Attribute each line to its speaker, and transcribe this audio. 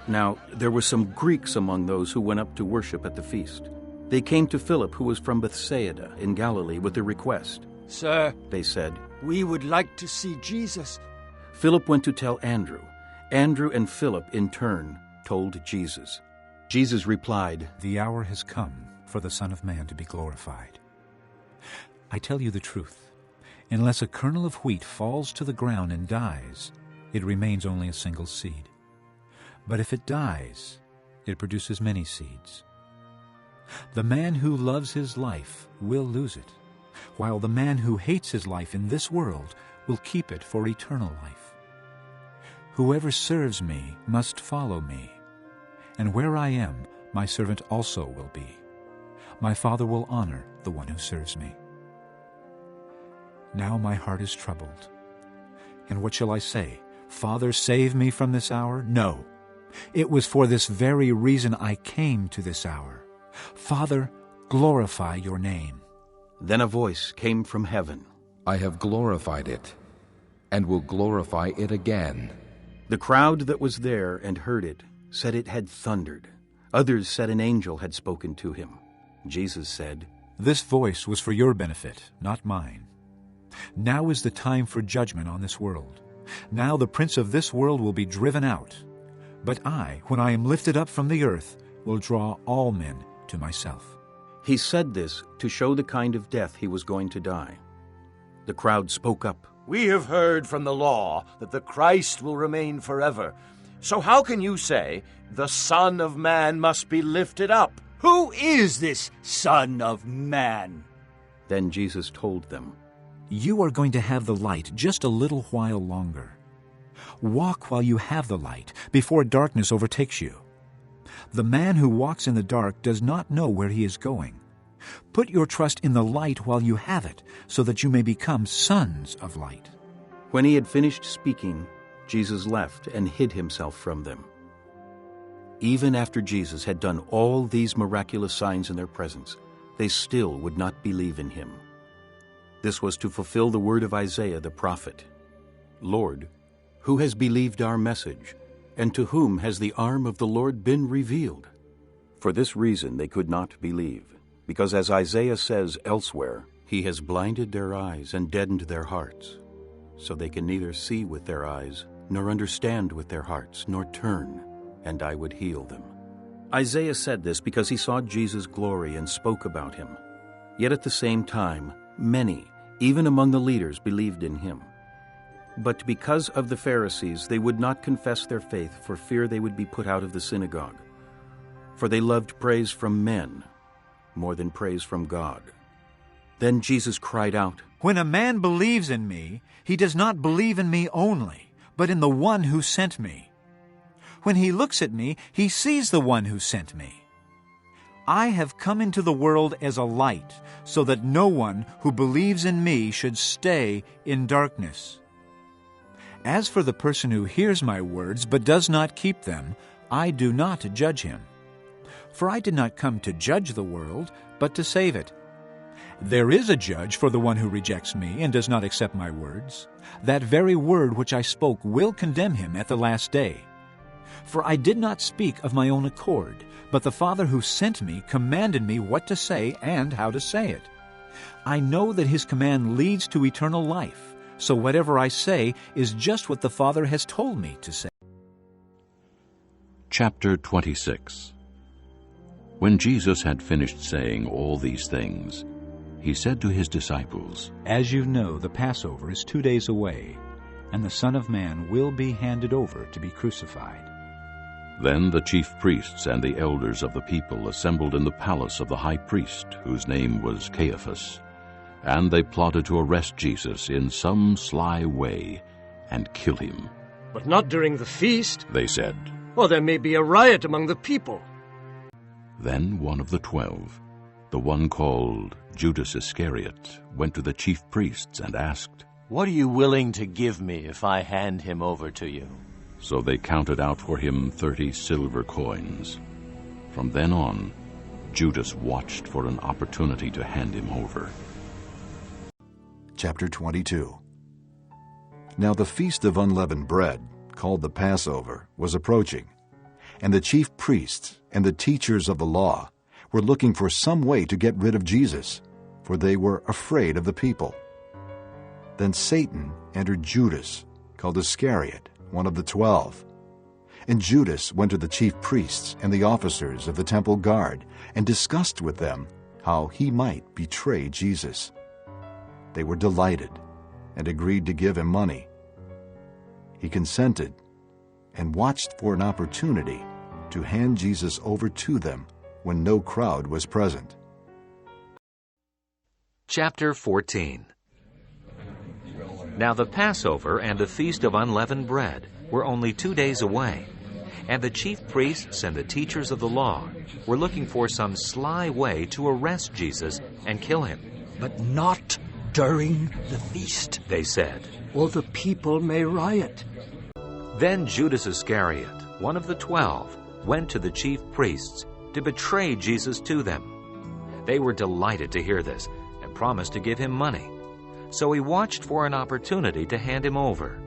Speaker 1: Now, there were some Greeks among those who went up to worship at the feast. They came to Philip, who was from Bethsaida in Galilee, with a request.
Speaker 2: "Sir,"
Speaker 1: they said,
Speaker 2: "we would like to see Jesus."
Speaker 1: Philip went to tell Andrew. Andrew and Philip, in turn, told Jesus. Jesus replied,
Speaker 3: "The hour has come for the Son of Man to be glorified. I tell you the truth. Unless a kernel of wheat falls to the ground and dies, it remains only a single seed. But if it dies, it produces many seeds. The man who loves his life will lose it, while the man who hates his life in this world will keep it for eternal life. Whoever serves me must follow me, and where I am, my servant also will be. My Father will honor the one who serves me. Now my heart is troubled. And what shall I say? Father, save me from this hour? No. It was for this very reason I came to this hour. Father, glorify your name."
Speaker 1: Then a voice came from heaven.
Speaker 4: "I have glorified it, and will glorify it again."
Speaker 1: The crowd that was there and heard it said it had thundered. Others said an angel had spoken to him. Jesus said,
Speaker 3: "This voice was for your benefit, not mine. Now is the time for judgment on this world. Now the prince of this world will be driven out. But I, when I am lifted up from the earth, will draw all men to myself."
Speaker 1: He said this to show the kind of death he was going to die. The crowd spoke up.
Speaker 5: "We have heard from the law that the Christ will remain forever. So how can you say, 'The Son of Man must be lifted up'?"
Speaker 2: "Who is this Son of Man?"
Speaker 1: Then Jesus told them,
Speaker 3: You are going to have the light just a little while longer. Walk while you have the light, before darkness overtakes you. The man who walks in the dark does not know where he is going. Put your trust in the light while you have it, so that you may become sons of light."
Speaker 1: When he had finished speaking, Jesus left and hid himself from them. Even after Jesus had done all these miraculous signs in their presence, they still would not believe in him. This was to fulfill the word of Isaiah the prophet. "Lord, who has believed our message, and to whom has the arm of the Lord been revealed?" For this reason they could not believe, because as Isaiah says elsewhere, "He has blinded their eyes and deadened their hearts, so they can neither see with their eyes, nor understand with their hearts, nor turn, and I would heal them." Isaiah said this because he saw Jesus' glory and spoke about him. Yet at the same time, many, even among the leaders, believed in him. But because of the Pharisees, they would not confess their faith for fear they would be put out of the synagogue. For they loved praise from men more than praise from God. Then Jesus cried out,
Speaker 3: "When a man believes in me, he does not believe in me only, but in the one who sent me. When he looks at me, he sees the one who sent me. I have come into the world as a light, so that no one who believes in me should stay in darkness. As for the person who hears my words but does not keep them, I do not judge him. For I did not come to judge the world, but to save it. There is a judge for the one who rejects me and does not accept my words. That very word which I spoke will condemn him at the last day. For I did not speak of my own accord, but the Father who sent me commanded me what to say and how to say it. I know that his command leads to eternal life, so whatever I say is just what the Father has told me to say."
Speaker 6: Chapter 26. When Jesus had finished saying all these things, he said to his disciples,
Speaker 3: "As you know, the Passover is 2 days away, and the Son of Man will be handed over to be crucified."
Speaker 6: Then the chief priests and the elders of the people assembled in the palace of the high priest, whose name was Caiaphas, and they plotted to arrest Jesus in some sly way and kill him.
Speaker 2: "But not during the feast,"
Speaker 6: they said,
Speaker 2: "or there may be a riot among the people."
Speaker 6: Then one of the 12, the one called Judas Iscariot, went to the chief priests and asked,
Speaker 5: "What are you willing to give me if I hand him over to you?"
Speaker 6: So they counted out for him 30 silver coins. From then on, Judas watched for an opportunity to hand him over.
Speaker 7: Chapter 22. Now the feast of unleavened bread, called the Passover, was approaching. and the chief priests and the teachers of the law were looking for some way to get rid of Jesus, for they were afraid of the people. Then Satan entered Judas, called Iscariot, one of the 12. And Judas went to the chief priests and the officers of the temple guard and discussed with them how he might betray Jesus. They were delighted and agreed to give him money. He consented and watched for an opportunity to hand Jesus over to them when no crowd was present.
Speaker 8: Chapter 14. Now the Passover and the Feast of Unleavened Bread were only 2 days away, and the chief priests and the teachers of the law were looking for some sly way to arrest Jesus and kill him.
Speaker 2: But not during the feast,
Speaker 8: They said.
Speaker 2: or the people may riot.
Speaker 8: Then Judas Iscariot, one of the 12, went to the chief priests to betray Jesus to them. They were delighted to hear this and promised to give him money. So he watched for an opportunity to hand him over.